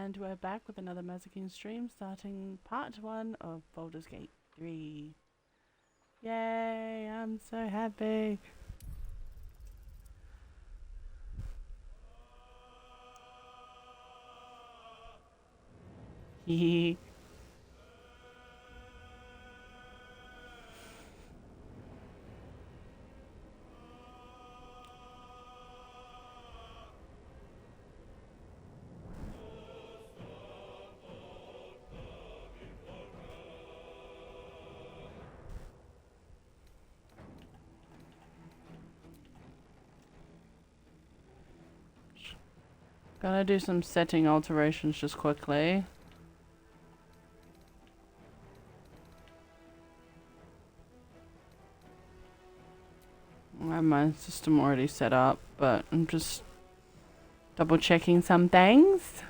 And we're back with another Mazakin stream, starting part 1 of Baldur's Gate 3. Yay, I'm so happy. Hehe. Gonna do some setting alterations just quickly. I have my system already set up, but I'm just double checking some things.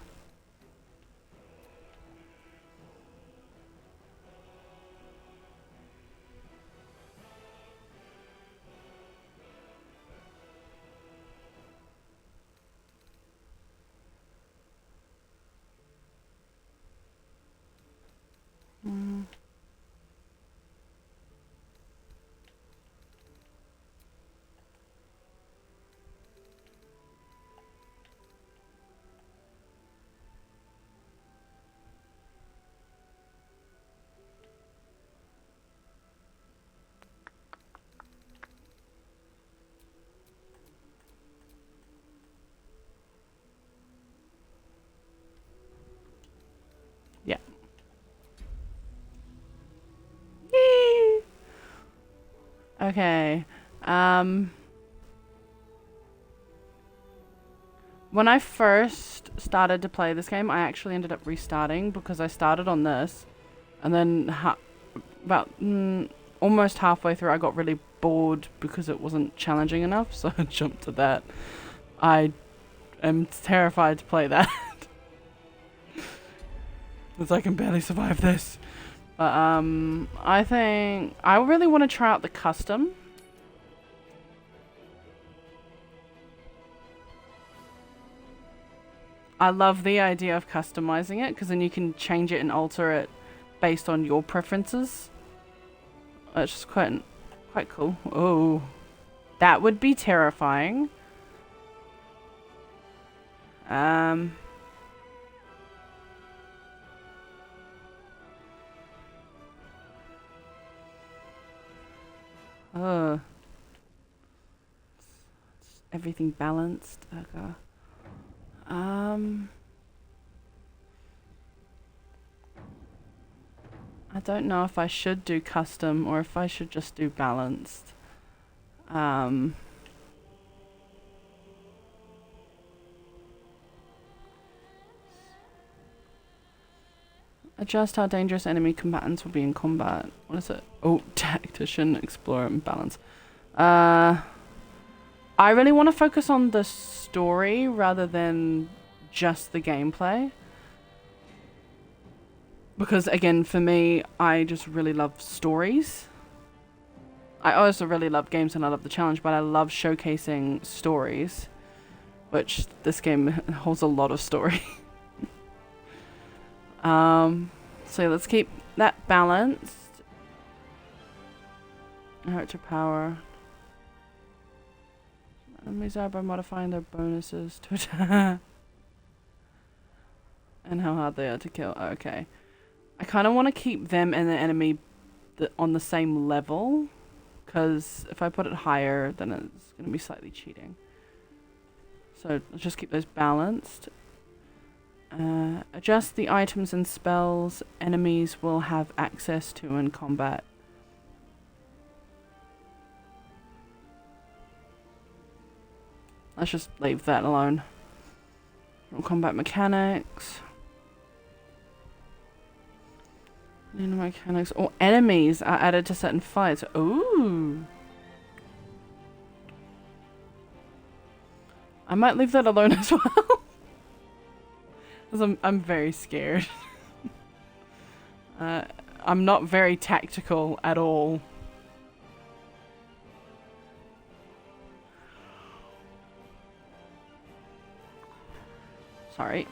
Yeah. Yay! Okay. When I first started to play this game, I actually ended up restarting because I started on this, and then almost halfway through I got really bored because it wasn't challenging enough, so I jumped to that. I am terrified to play that. Because I can barely survive this. But I think I really want to try out the custom. I love the idea of customizing it because then you can change it and alter it based on your preferences. It's just quite cool. Oh, that would be terrifying. Oh, everything balanced. Okay. I don't know if I should do custom or if I should just do balanced. Adjust how dangerous enemy combatants will be in combat. What is it? Oh, tactician, explorer, and balance. I really want to focus on the story rather than just the gameplay. Because again, for me, I just really love stories. I also really love games and I love the challenge, but I love showcasing stories. Which this game holds a lot of story. So let's keep that balanced. Character power. Enemies are by modifying their bonuses to attack. And how hard they are to kill. Okay. I kind of want to keep them and the enemy on the same level. Because if I put it higher, then it's going to be slightly cheating. So let's just keep those balanced. Adjust the items and spells enemies will have access to in combat. Let's just leave that alone. Combat mechanics. Mechanics. Or enemies are added to certain fights. Ooh. I might leave that alone as well. Because I'm very scared. I'm not very tactical at all. Sorry.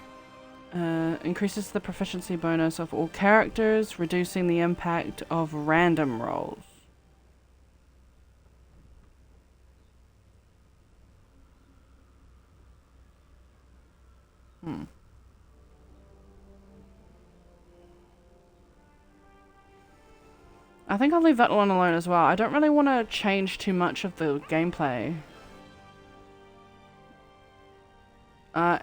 Increases the proficiency bonus of all characters, reducing the impact of random rolls. I think I'll leave that one alone as well. I don't really want to change too much of the gameplay.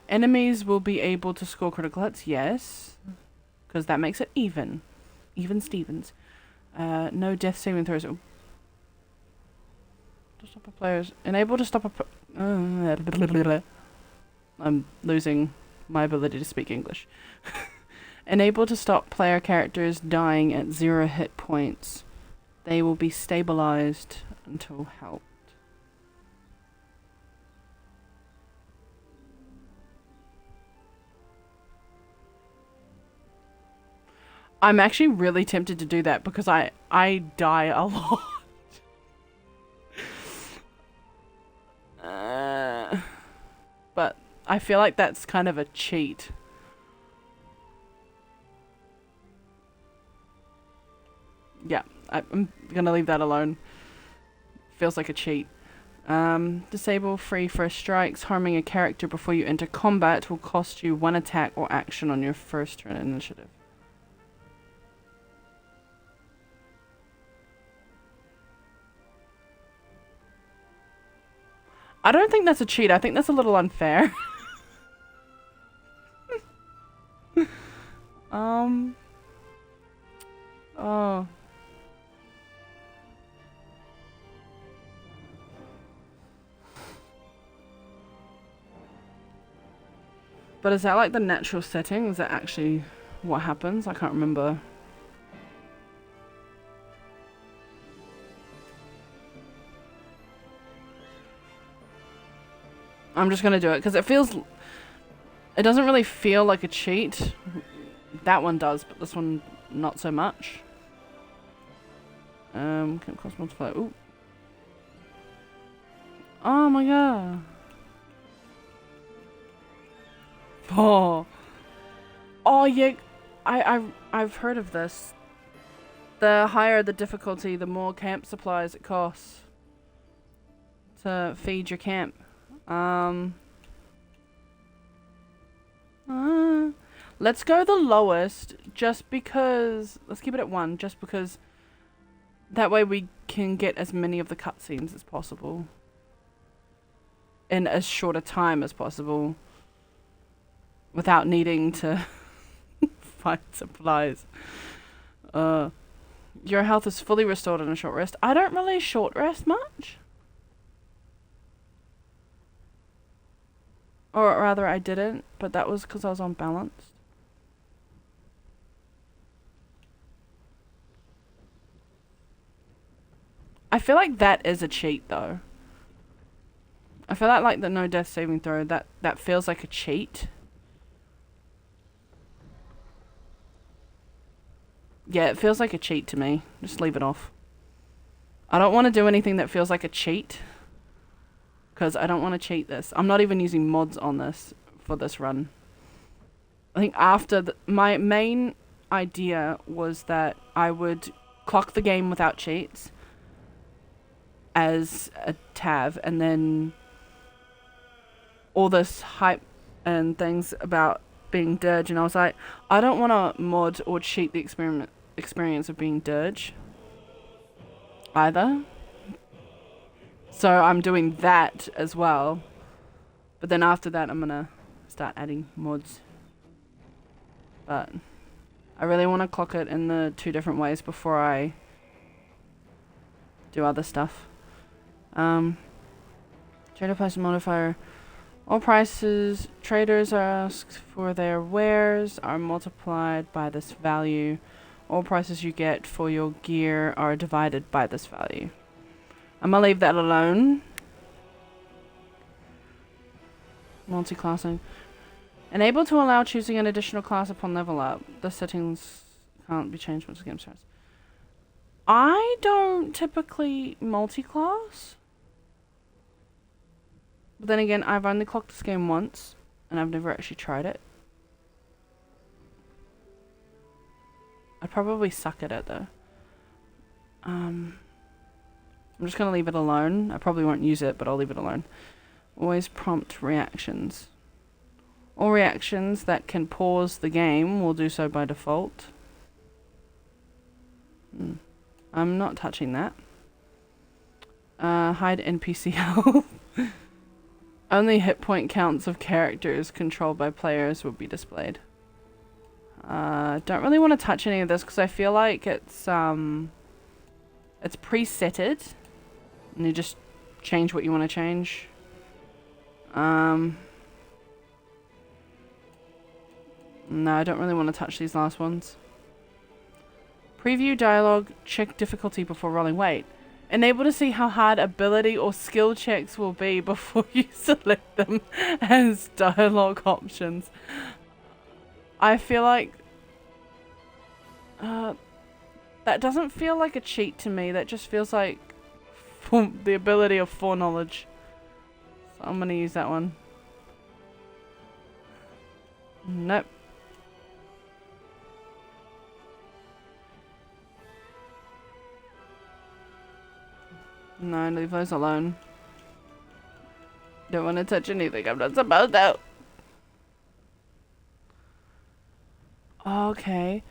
Enemies will be able to score critical hits, yes. Because that makes it even. Even Stevens. No death saving throws. To stop a player's... Enable to stop a... I'm losing my ability to speak English. Enable to stop player characters dying at 0 hit points. They will be stabilized until helped. I'm actually really tempted to do that because I die a lot. But I feel like that's kind of a cheat. Yeah, I'm gonna leave that alone. Feels like a cheat. Disable free first strikes. Harming a character before you enter combat will cost you 1 attack or action on your first turn initiative. I don't think that's a cheat. I think that's a little unfair. Oh. But is that like the natural setting? Is that actually what happens? I can't remember. I'm just gonna do it because it feels... It doesn't really feel like a cheat. That one does, but this one not so much. Can cost multiplier. Ooh. Oh my god. Oh. Oh yeah. I've heard of this. The higher the difficulty, the more camp supplies it costs to feed your camp. Let's go the lowest, just because... Let's keep it at 1, just because... That way we can get as many of the cutscenes as possible. In as short a time as possible. Without needing to find supplies. Your health is fully restored in a short rest. I don't really short rest much. Or rather, I didn't, but that was because I was unbalanced. I feel like that is a cheat, though. I feel like the no death saving throw, that feels like a cheat. Yeah, it feels like a cheat to me. Just leave it off. I don't want to do anything that feels like a cheat. Because I don't want to cheat this. I'm not even using mods on this for this run. I think after... my main idea was that I would clock the game without cheats as a tab, and then all this hype and things about being dirge, and I was like, I don't want to mod or cheat the experience of being dirge either. So I'm doing that as well. But then after that, I'm gonna start adding mods. But I really want to clock it in the 2 different ways before I do other stuff. Trader price modifier. All prices traders are asked for their wares are multiplied by this value. All prices you get for your gear are divided by this value. I'm gonna leave that alone. Multi-classing. Enable to allow choosing an additional class upon level up. The settings can't be changed once the game starts. I don't typically multi-class. But then again, I've only clocked this game once, and I've never actually tried it. I'd probably suck at it though. I'm just gonna leave it alone. I probably won't use it, but I'll leave it alone. Always prompt reactions. All reactions that can pause the game will do so by default. I'm not touching that. Hide NPC health. Only hit point counts of characters controlled by players will be displayed. Don't really want to touch any of this because I feel like it's presetted, and you just change what you want to change. No, I don't really want to touch these last ones. Preview dialogue, check difficulty before rolling. Wait. Enable to see how hard ability or skill checks will be before you select them as dialogue options. I feel like that doesn't feel like a cheat to me. That just feels like the ability of foreknowledge. So I'm gonna use that one. Nope. No, leave those alone. Don't want to touch anything I'm not supposed to. Okay.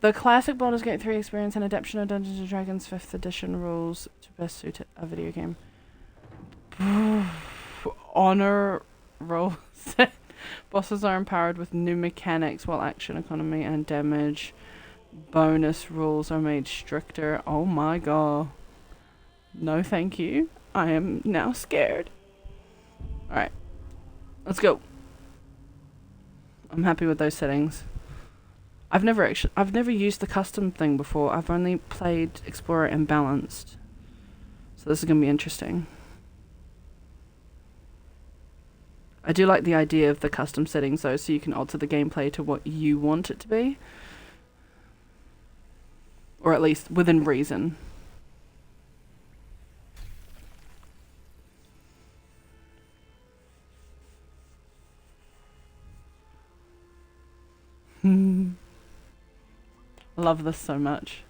The classic Baldur's Gate 3 experience and adaptation of Dungeons & Dragons 5th edition rules to best suit a video game. Honor roll set. Bosses are empowered with new mechanics while action economy and damage bonus rules are made stricter. Oh my god. No thank you. I am now scared. Alright. Let's go. I'm happy with those settings. I've never used the custom thing before. I've only played Explorer and Balanced. So this is going to be interesting. I do like the idea of the custom settings though, so you can alter the gameplay to what you want it to be. Or at least within reason. Love this so much.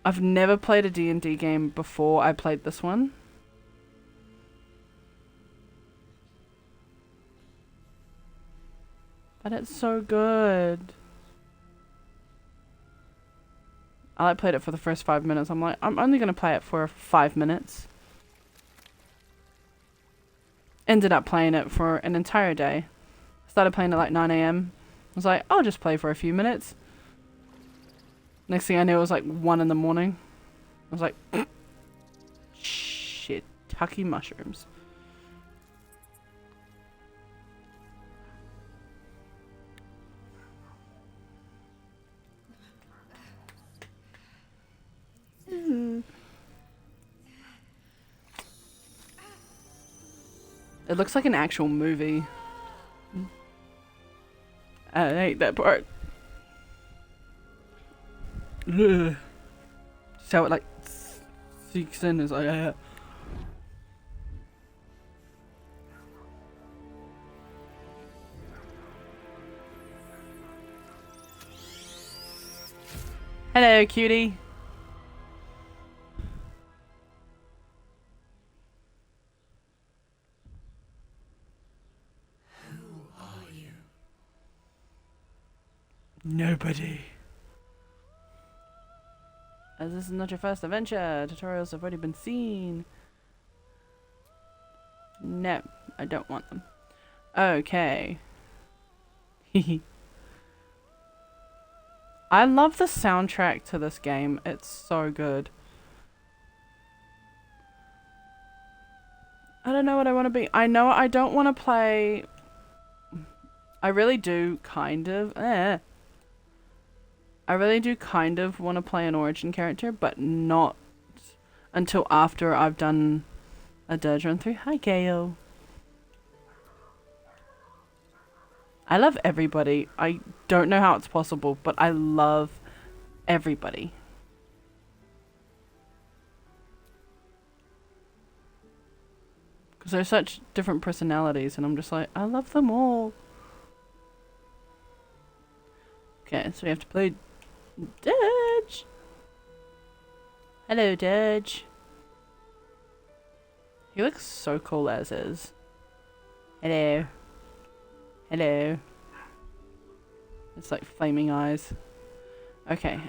I've never played a D&D game before I played this one. But it's so good. I like played it for the first 5 minutes. I'm like, I'm only gonna play it for 5 minutes. Ended up playing it for an entire day. Started playing at like 9 AM. I was like, I'll just play for a few minutes. Next thing I knew, it was like 1 in the morning. I was like, shit, tucky mushrooms. It looks like an actual movie. I hate that part. Ugh. So it like seeks in, is like Hello, cutie. Nobody. As this is not your first adventure, tutorials have already been seen. No, I don't want them. Okay. I love the soundtrack to this game. It's so good. I don't know what I want to be. I know I don't want to play... I really do kind of... I really do kind of want to play an origin character, but not until after I've done a Dirge run through. Hi, Gale. I love everybody. I don't know how it's possible, but I love everybody. Because they're such different personalities, and I'm just like, I love them all. Okay, so we have to play Dudge! Hello, Dudge. He looks so cool as is. Hello. Hello. It's like flaming eyes. Okay.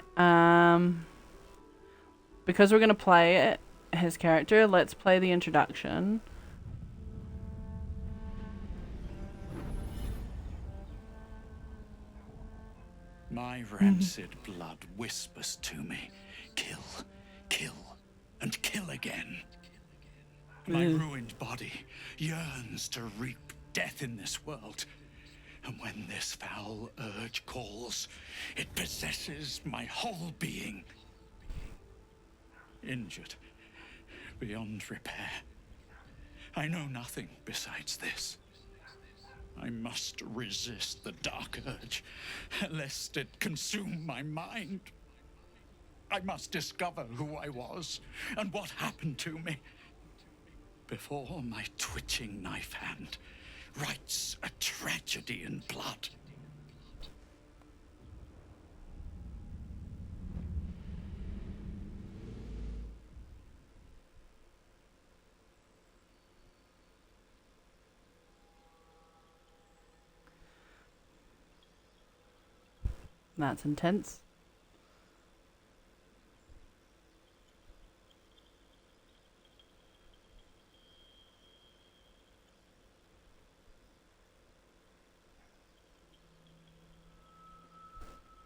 Because we're gonna play it, his character, let's play the introduction. My rancid blood whispers to me, kill, kill, and kill again. My ruined body yearns to reap death in this world. And when this foul urge calls, it possesses my whole being. Injured, beyond repair. I know nothing besides this. I must resist the dark urge, lest it consume my mind. I must discover who I was and what happened to me before my twitching knife hand writes a tragedy in blood. That's intense.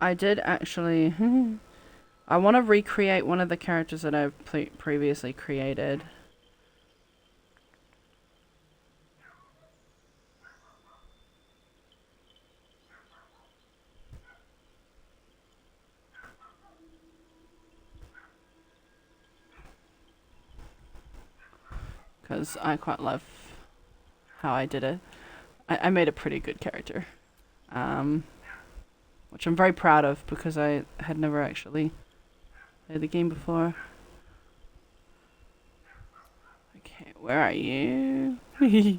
I did actually... I want to recreate one of the characters that I've previously created. Because I quite love how I did it. I made a pretty good character. Which I'm very proud of because I had never actually played the game before. Okay, where are you? There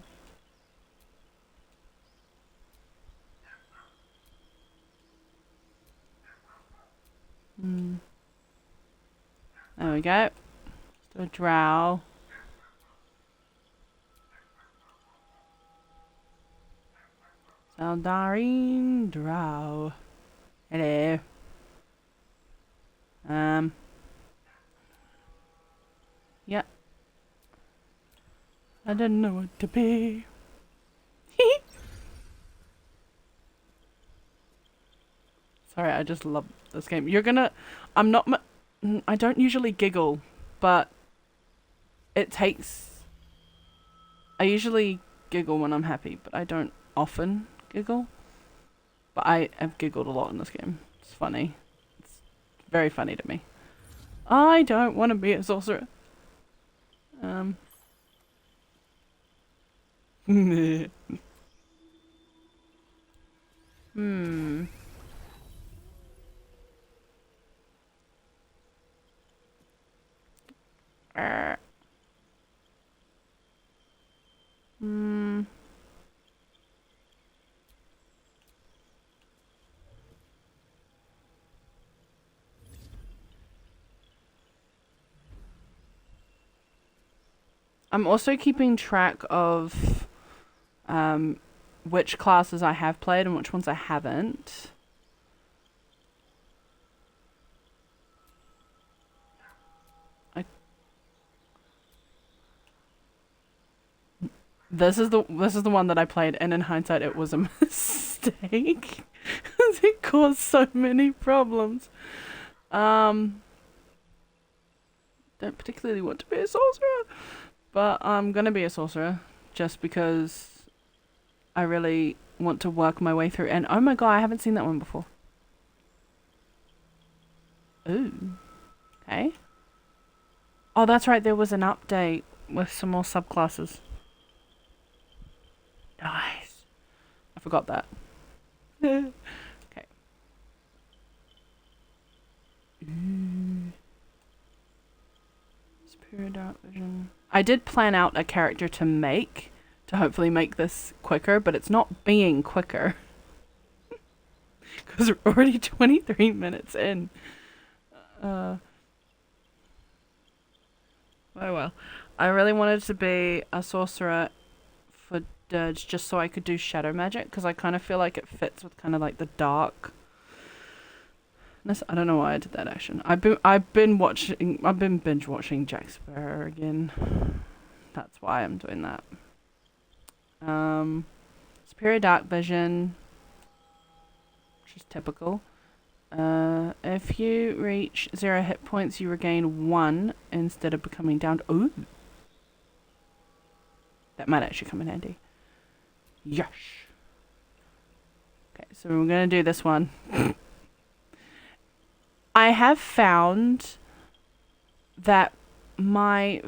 we go. Still a drow. Saldarine drow. Hello. Yeah. I didn't know what to be. Sorry, I just love this game. You're gonna... I'm not... I don't usually giggle, but it takes... I usually giggle when I'm happy, but I don't often giggle. But I have giggled a lot in this game. It's funny. It's very funny to me. I don't want to be a sorcerer. Hmm. Hmm. I'm also keeping track of which classes I have played and which ones I haven't. This is the one that I played, and in hindsight, it was a mistake because it caused so many problems. Don't particularly want to be a sorcerer, but I'm gonna be a sorcerer just because I really want to work my way through. And oh my god, I haven't seen that one before. Ooh. Okay. Oh, that's right. There was an update with some more subclasses. Nice. I forgot that. Okay. Superior dark vision. I did plan out a character to make, to hopefully make this quicker, but it's not being quicker. because we're already 23 minutes in. Oh well. I really wanted to be a sorcerer for Dirge just so I could do shadow magic because I kind of feel like it fits with kind of like the dark. I don't know why I did that action. I've been binge watching Jack Sparrow again. That's why I'm doing that. Superior dark vision, which is typical. If you reach 0 hit points, you regain 1 instead of becoming down. Ooh, that might actually come in handy. Yes. Okay, so we're gonna do this one. I have found that my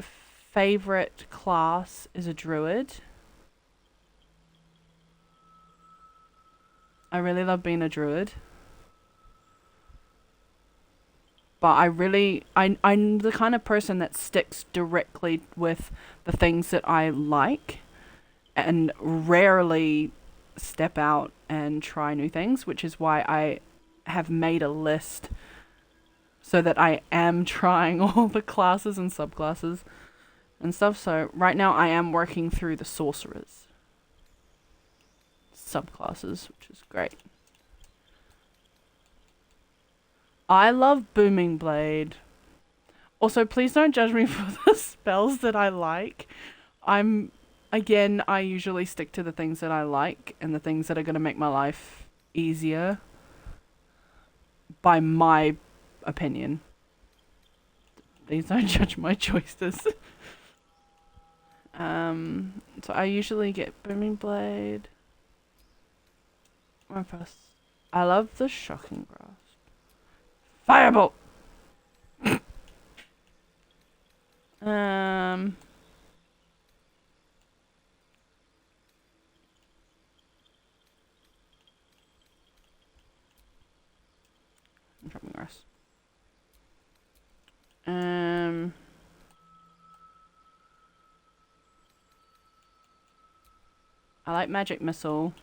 favorite class is a druid. I really love being a druid. But I'm the kind of person that sticks directly with the things that I like and rarely step out and try new things, which is why I have made a list so that I am trying all the classes and subclasses and stuff. So right now I am working through the sorcerers subclasses, which is great. I love Booming Blade. Also, please don't judge me for the spells that I like. I usually stick to the things that I like and the things that are going to make my life easier by my opinion. Please don't judge my choices. So I usually get Booming Blade. I love the Shocking Grasp. Firebolt! I'm dropping grass. I like Magic Missile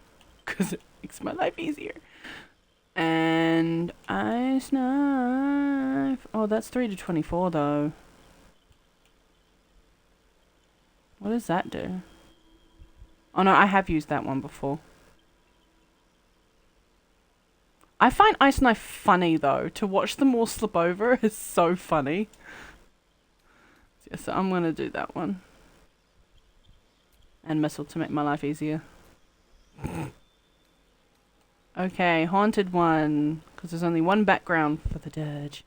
because it makes my life easier. And Ice Knife. Oh, that's 3 to 24 though. What does that do? Oh no, I have used that one before. I find Ice Knife funny though. To watch them all slip over is so funny. Yeah, so I'm gonna do that one. And Missile to make my life easier. Okay, Haunted One. Because there's only one background for the dirge.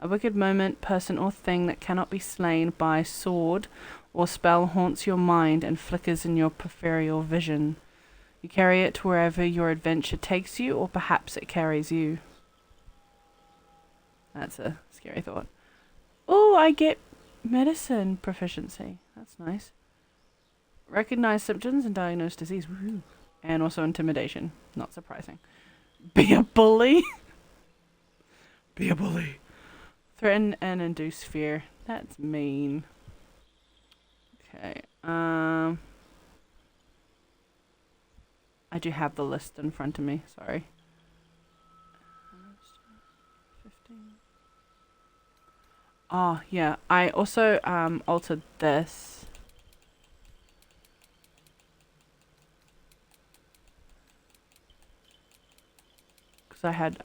A wicked moment, person or thing that cannot be slain by sword or spell haunts your mind and flickers in your peripheral vision. You carry it to wherever your adventure takes you, or perhaps it carries you. That's a scary thought. Oh, I get medicine proficiency. That's nice. Recognize symptoms and diagnose disease. Woohoo. And also intimidation. Not surprising. Be a bully. Be a bully. Threaten and induce fear. That's mean. Okay. I do have the list in front of me. Sorry. 15. Oh, yeah. I also altered this. Because I had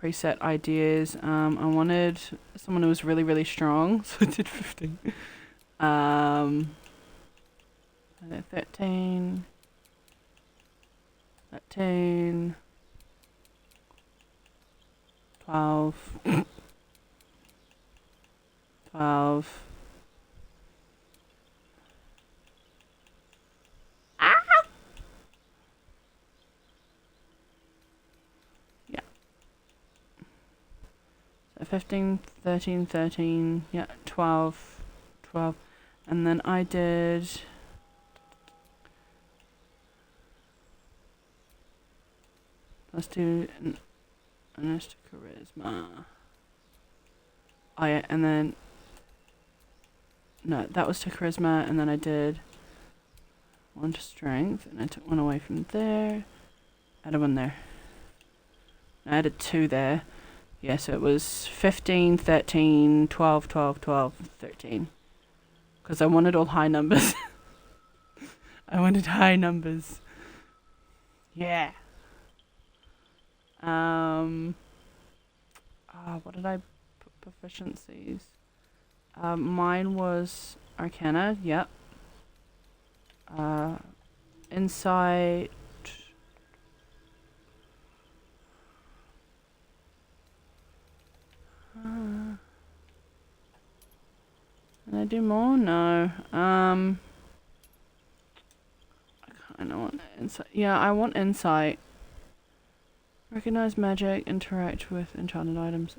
preset ideas. I wanted someone who was really, really strong, so I did 15. I did 13. 13. 12. 12. Ah! Yeah. So 15, 13, 13, yeah, 12, 12. And then I did... Let's do an honest charisma. Oh yeah, and then... No, that was to charisma, and then I did 1 to strength, and I took 1 away from there. Add one there. I added 2 there. Yeah, so it was 15, 13, 12, 12, 12, 13. Because I wanted all high numbers. I wanted high numbers. Yeah. What did I put proficiencies? Mine was Arcana, yep. Insight. Can I do more? No. I kind of want insight. Yeah, I want insight. Recognize magic, interact with enchanted items.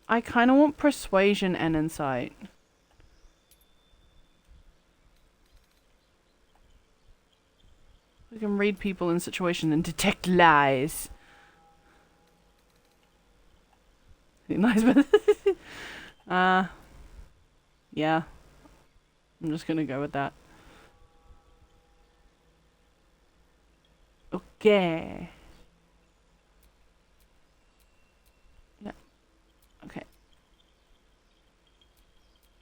I kind of want persuasion and insight. We can read people in situation and detect lies. Lies, but yeah. I'm just gonna go with that. Okay. Yeah. Okay.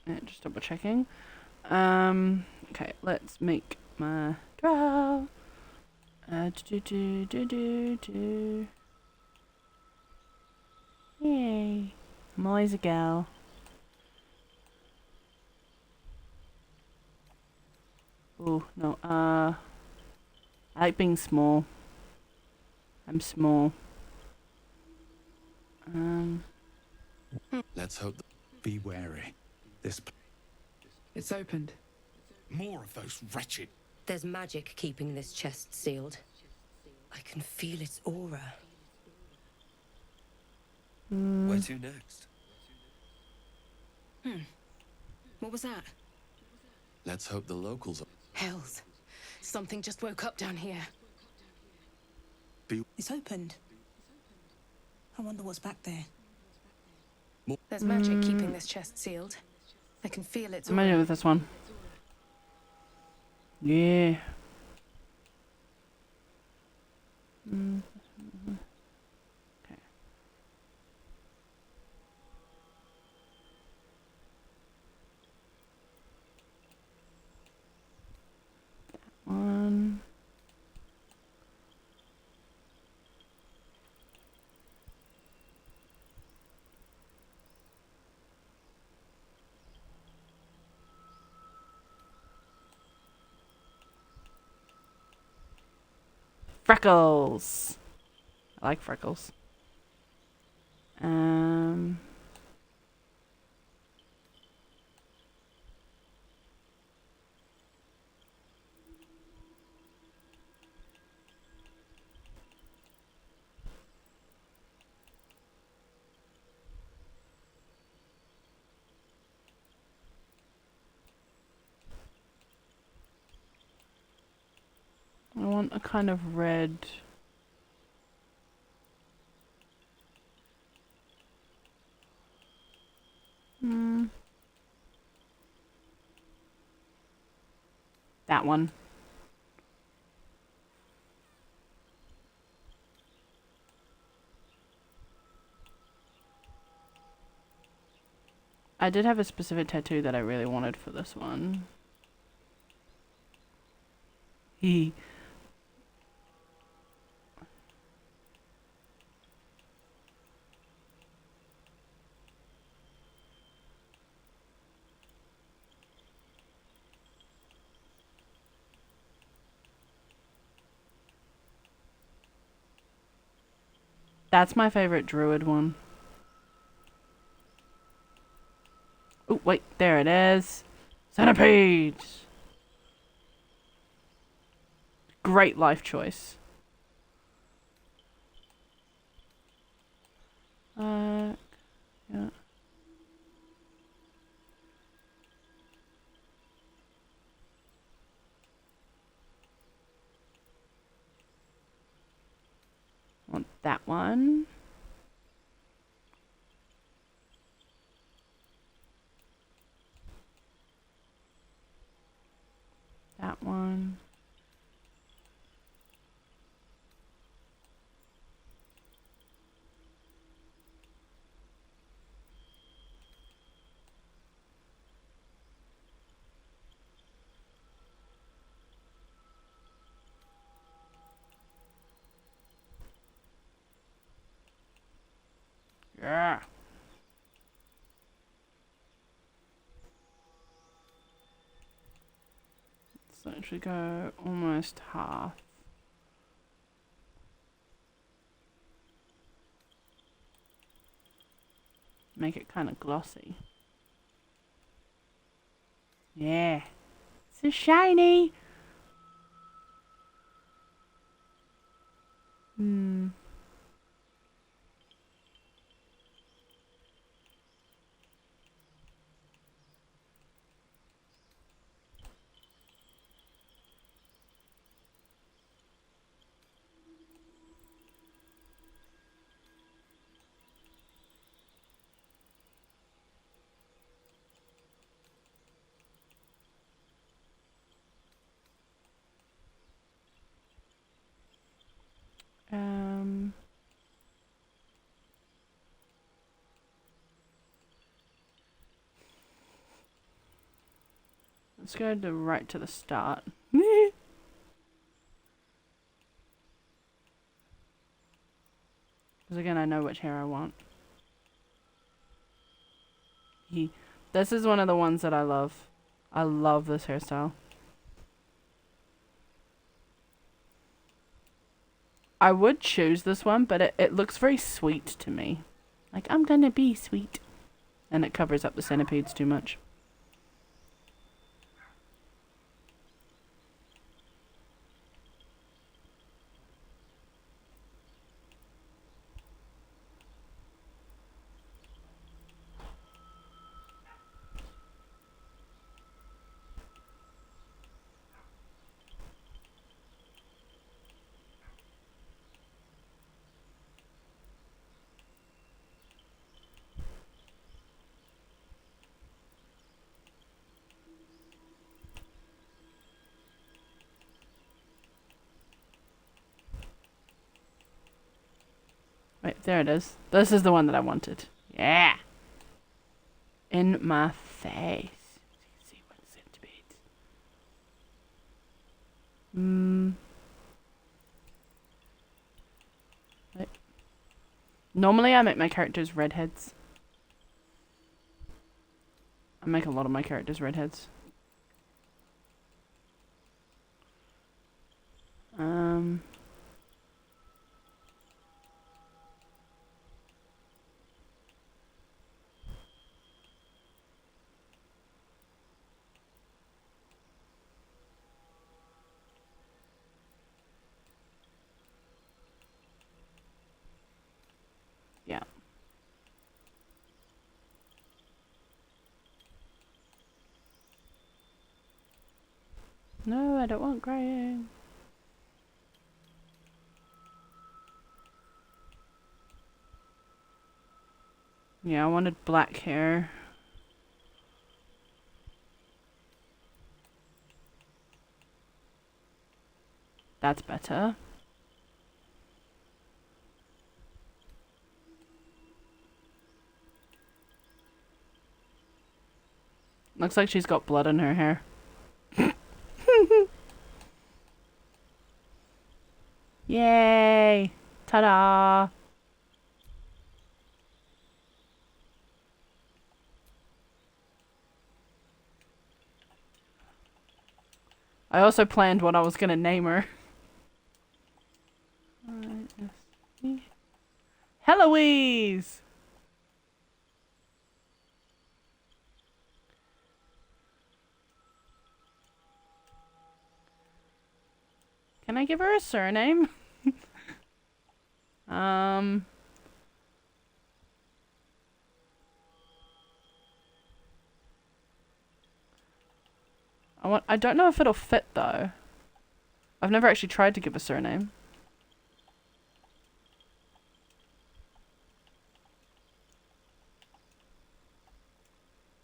Yeah, just double checking. Okay, let's make my draw. Yay. I'm always a gal. Oh, no, I like being small. I'm small. Let's hope. Be wary. This. It's opened. More of those wretched. There's magic keeping this chest sealed. I can feel its aura. Where to next? What was that? Let's hope the locals are. Hells. Something just woke up down here. It's opened. I wonder what's back there. There's magic keeping this chest sealed. I can feel its What am I doing with this one? Yeah. Okay. That one. Freckles. I like freckles. I want a kind of red. That one. I did have a specific tattoo that I really wanted for this one. He. That's my favorite druid one. Oh, wait, there it is. Centipede! Great life choice. Yeah. Want that one. That one. Yeah. So it should go almost half. Make it kind of glossy. Yeah. So shiny. Hmm. Um. Let's go right to the start. Because again, I know which hair I want. This is one of the ones that I love. I love this hairstyle. I would choose this one, but it looks very sweet to me. Like, I'm gonna be sweet. And it covers up the centipedes too much. Wait, there it is. This is the one that I wanted. Yeah! In my face. See one centipede. Wait. Normally I make my characters redheads. I make a lot of my characters redheads. Yeah. No, I don't want graying. Yeah, I wanted black hair. That's better. Looks like she's got blood in her hair. Yay! Ta-da! I also planned what I was gonna name her. Heloise! Can I give her a surname? I don't know if it'll fit though. I've never actually tried to give a surname.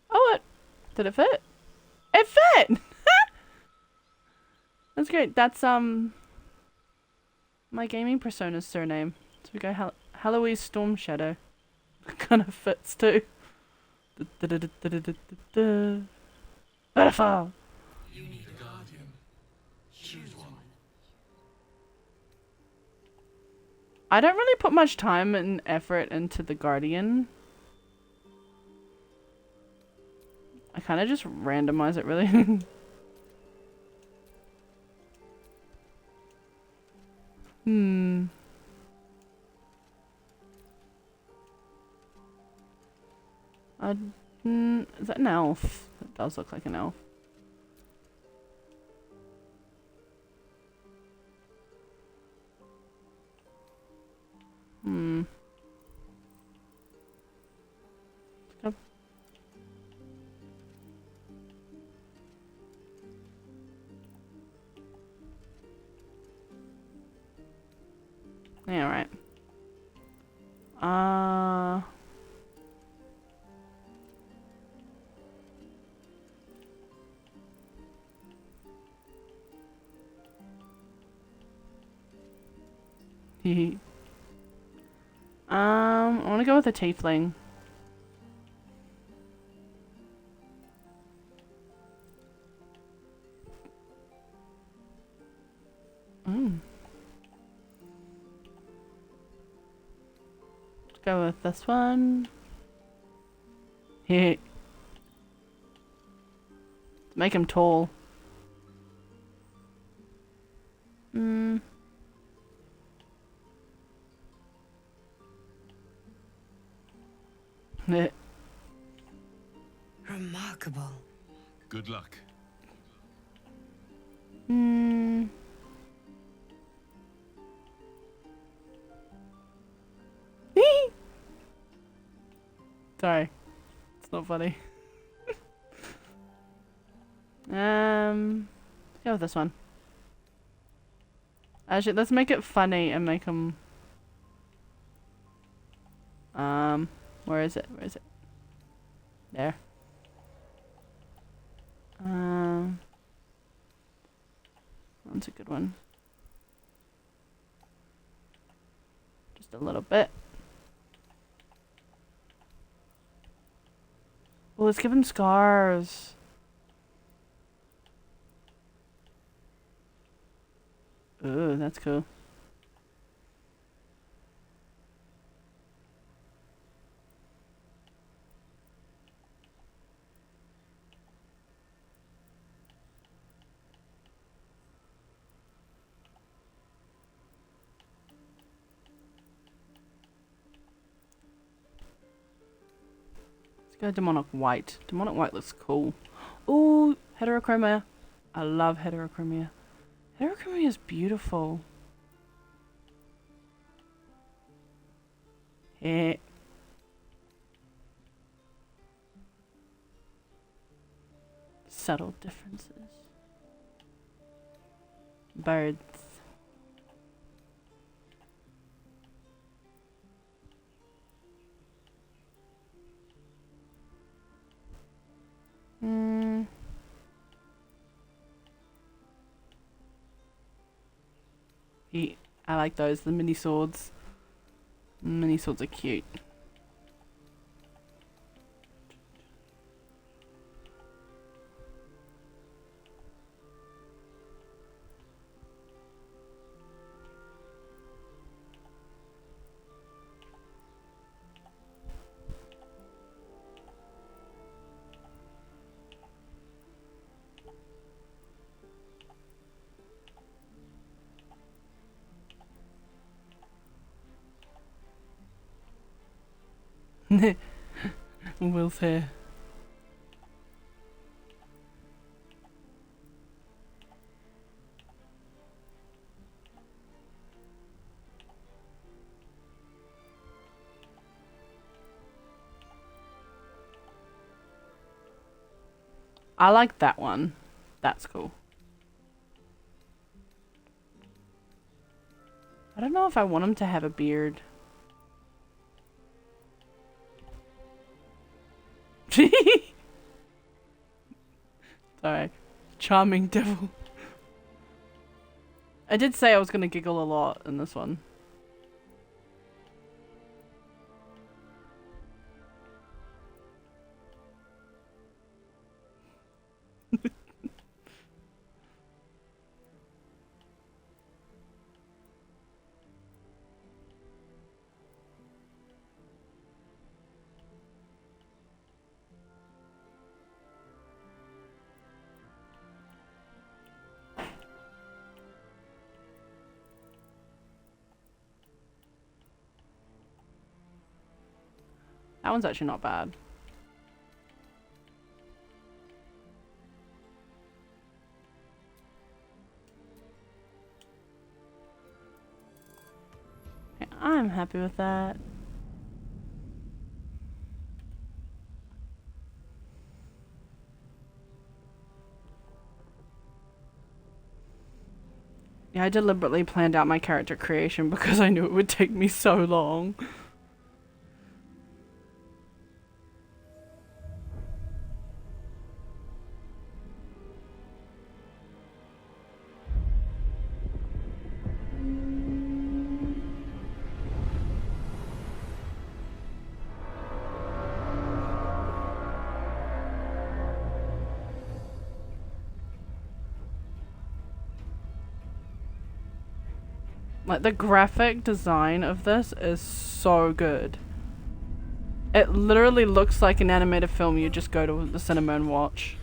Oh, did it fit? It fit! That's great. That's, my gaming persona's surname. So we go Heloise Storm Shadow. Kind of fits too. Beautiful! You need a guardian. Choose one. I don't really put much time and effort into the Guardian. I kind of just randomize it, really. Hmm. Is that an elf? It does look like an elf. Hmm. Yep. Yeah, right. I want to go with a tiefling. Mm. Let's go with this one. Make him tall. Hmm. Remarkable. Good luck. Hmm. Sorry. It's not funny. Let's go with this one. Actually, let's make it funny and make him... where is it? Where is it? There. That's a good one. Just a little bit. Well, let's give him scars. Ooh, that's cool. Let's go demonic white. Demonic white looks cool. Ooh, heterochromia. I love heterochromia. Heterochromia is beautiful. Yeah. Subtle differences. Birds. Hmm. I like those, the mini swords. Mini swords are cute. Will's hair. I like that one. That's cool. I don't know if I want him to have a beard. Sorry. Charming devil. I did say I was gonna giggle a lot in this one. That one's actually not bad. Yeah, I'm happy with that. Yeah, I deliberately planned out my character creation because I knew it would take me so long. Like, the graphic design of this is so good. It literally looks like an animated film you just go to the cinema and watch.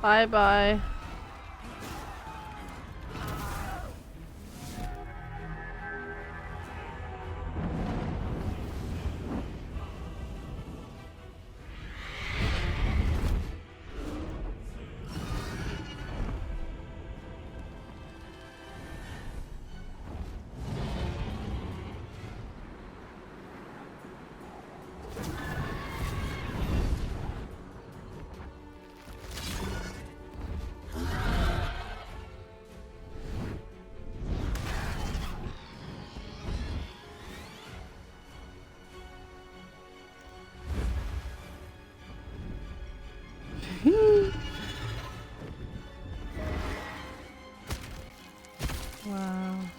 Bye bye. Wow.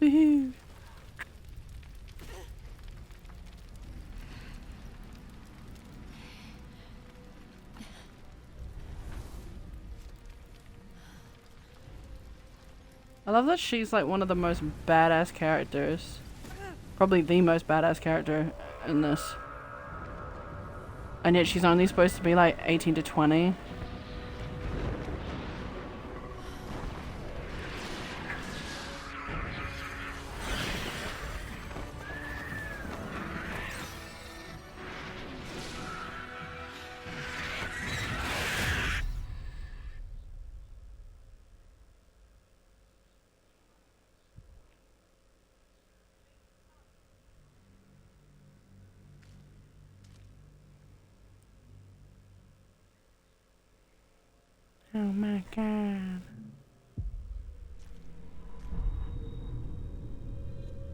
Woohoo. I love that she's like one of the most badass characters. Probably the most badass character in this. And yet she's only supposed to be like 18 to 20. Oh my god.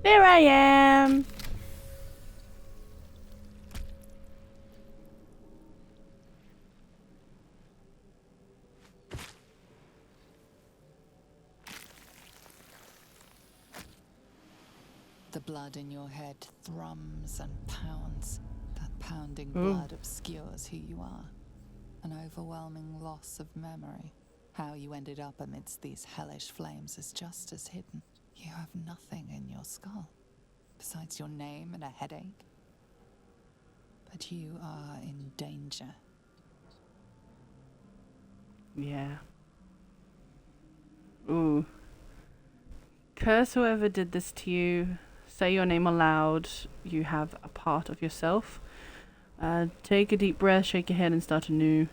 There I am! The blood in your head thrums and pounds. That pounding Ooh. blood obscures who you are. An overwhelming loss of memory. How you ended up amidst these hellish flames is just as hidden. You have nothing in your skull, besides your name and a headache. But you are in danger. Yeah. Ooh. Curse whoever did this to you. Say your name aloud. You have a part of yourself. Take a deep breath, shake your head, and start anew.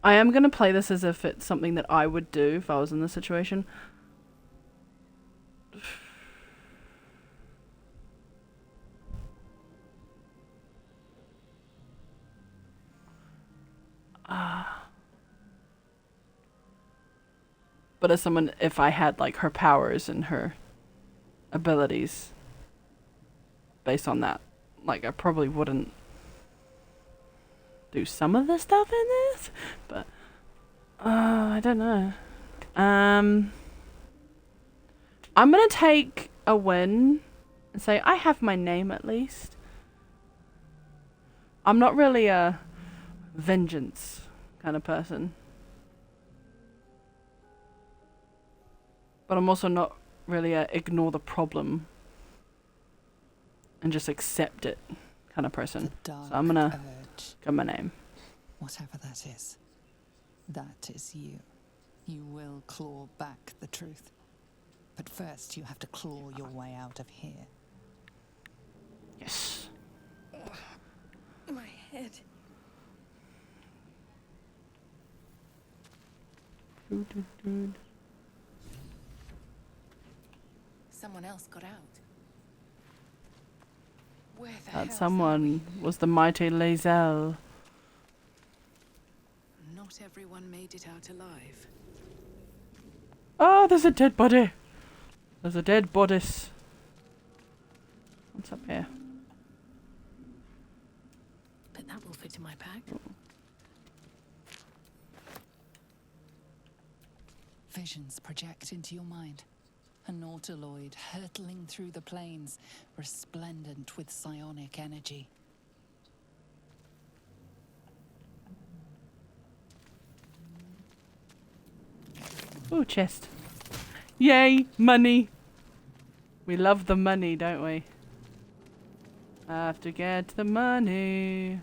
I am going to play this as if it's something that I would do if I was in this situation. But as someone, if I had like her powers and her abilities based on that, like I probably wouldn't do some of the stuff in this, but I don't know. I'm gonna take a win and say I have my name at least. I'm not really a vengeance kind of person, but I'm also not really a ignore the problem and just accept it kind of person. The So I'm gonna urge, get my name. whatever that is you. You will claw back the truth. But first you have to claw your way out of here. Yes. My head. Someone else got out. Where the That hell someone was the mighty Lae'zel. Not everyone made it out alive. Oh, there's a dead body. There's a dead bodice. What's up here? But that will fit in my bag. Visions project into your mind. A nautiloid hurtling through the plains, resplendent with psionic energy. Ooh, chest. Yay, money. We love the money, don't we? I have to get the money.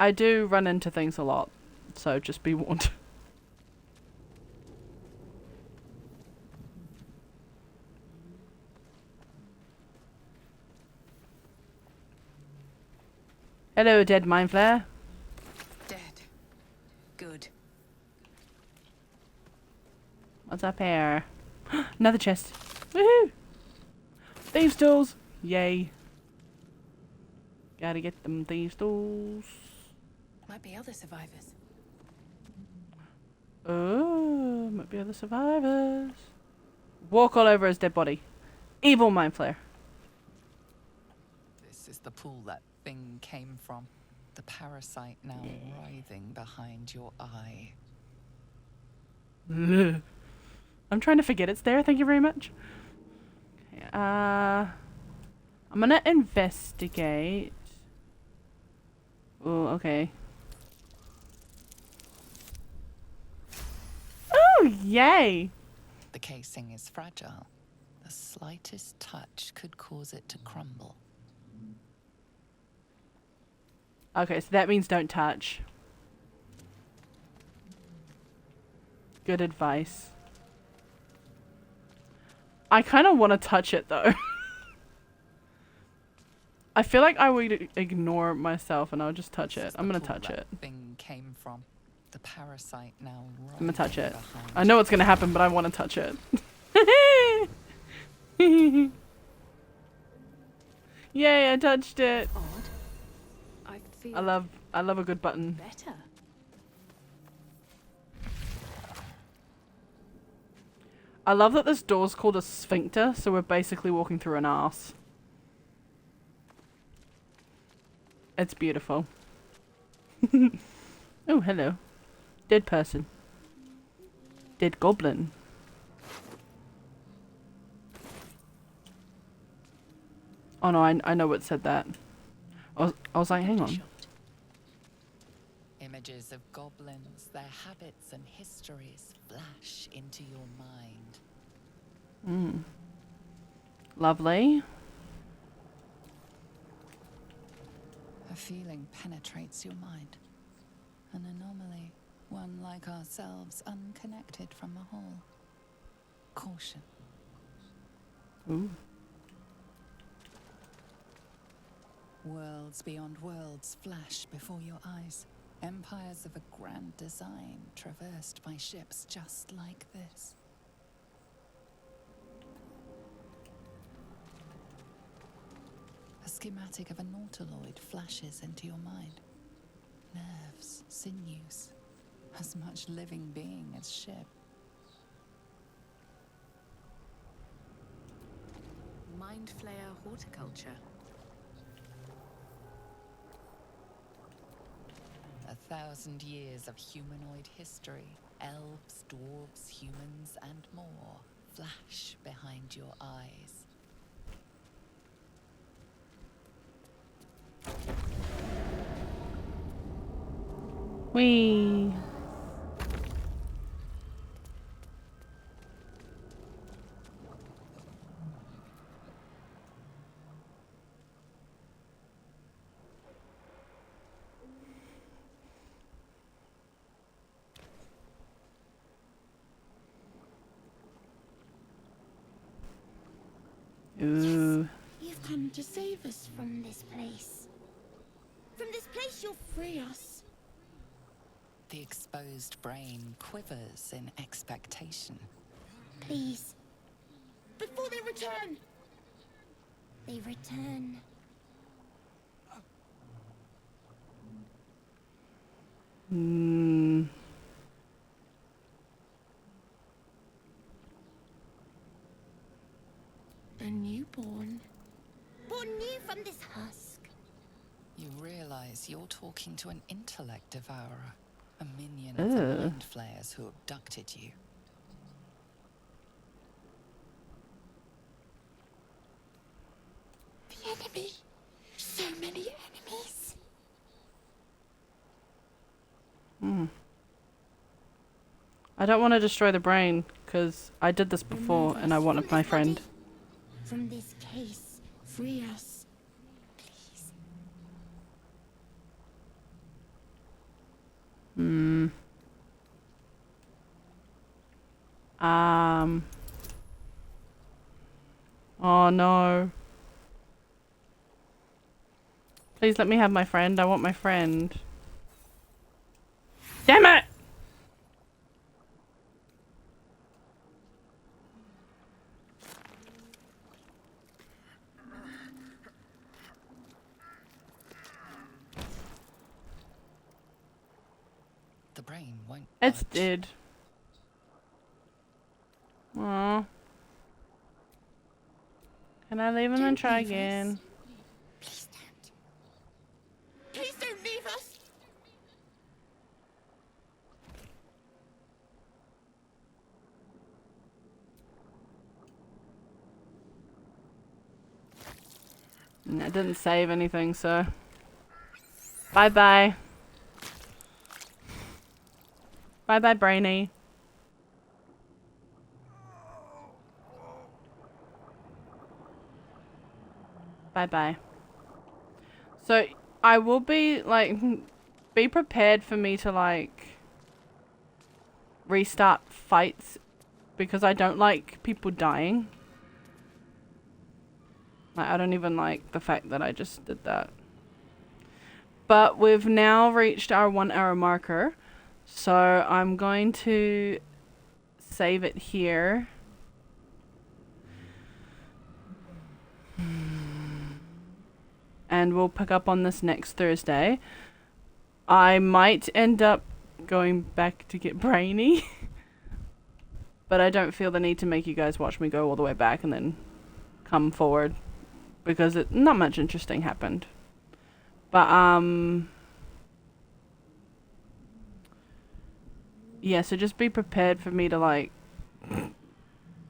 I do run into things a lot, so just be warned. Hello, dead mind flare. Dead. Good. What's up here? Another chest. Woohoo! Thieves' tools. Yay. Gotta get them thieves' tools. Might be other survivors. Oh, might be other survivors. Walk all over his dead body. Evil mind flare. This is the pool that thing came from. The parasite now writhing behind your eye. I'm trying to forget it's there. Thank you very much. Okay, I'm gonna investigate. Oh, okay. Oh, yay! The casing is fragile. The slightest touch could cause it to crumble. Okay, so that means don't touch. Good advice. I kind of want to touch it though. I feel like I would ignore myself and I'll just touch it. I'm gonna touch it. Thing came from. The parasite now. I'm gonna touch it. behind I know what's gonna happen, but I want to touch it. Yay! I touched it. Odd. I feel I love a good button. better. I love that this door's called a sphincter, so we're basically walking through an arse. It's beautiful. Oh, hello. Dead person. Dead goblin. Oh no, I know what said that. I was like, hang on. Images of goblins, their habits and histories flash into your mind. Lovely. A feeling penetrates your mind. An anomaly, one like ourselves, unconnected from the whole. Caution. Ooh. Worlds beyond worlds flash before your eyes. Empires of a grand design traversed by ships just like this. A schematic of a nautiloid flashes into your mind. Nerves, sinews, as much living being as ship. Mind Flayer horticulture. 1,000 years of humanoid history. Elves, dwarves, humans, and more flash behind your eyes. Whee. Ooh. You've come to save us from this place. From this place you'll free us. The exposed brain quivers in expectation. Please. Before they return. They return. A newborn. Born new from this husk. You realize you're talking to an intellect devourer, a minion of the mind flayers who abducted you. The enemy. So many enemies. I don't want to destroy the brain, because I did this before and I wanted my friend. From this case, free us. Please. Oh no. Please let me have my friend. I want my friend. Damn it! The brain won't It's budge. dead. Aww. Can I leave him and try Don't leave us. again? Please don't. Please don't leave us. It didn't save anything, so... Bye-bye. Bye-bye, Brainy. Bye-bye. So, I will be, like... Be prepared for me to, like... Restart fights. Because I don't like people dying. Like, I don't even like the fact that I just did that. But we've now reached our 1 hour marker. So I'm going to save it here. And we'll pick up on this next Thursday. I might end up going back to get Brainy. But I don't feel the need to make you guys watch me go all the way back and then come forward. Because not much interesting happened. But, yeah, so just be prepared for me to, like,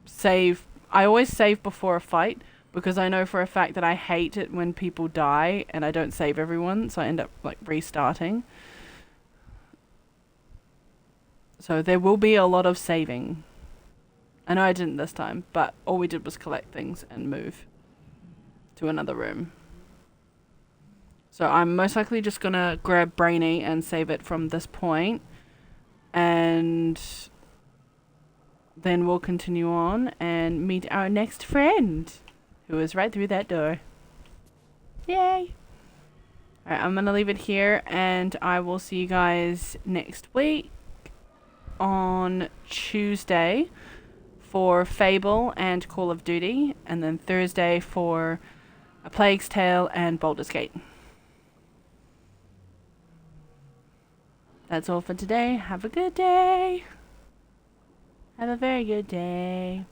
save. I always save before a fight, because I know for a fact that I hate it when people die and I don't save everyone, so I end up like restarting. So there will be a lot of saving. I know I didn't this time, but all we did was collect things and move to another room. So I'm most likely just gonna grab Brainy and save it from this point, and then we'll continue on and meet our next friend, who is right through that door. Yay! Alright, I'm gonna leave it here, and I will see you guys next week on Tuesday for Fable and Call of Duty, and then Thursday for A Plague's Tale and Baldur's Gate. That's all for today. Have a good day. Have a very good day.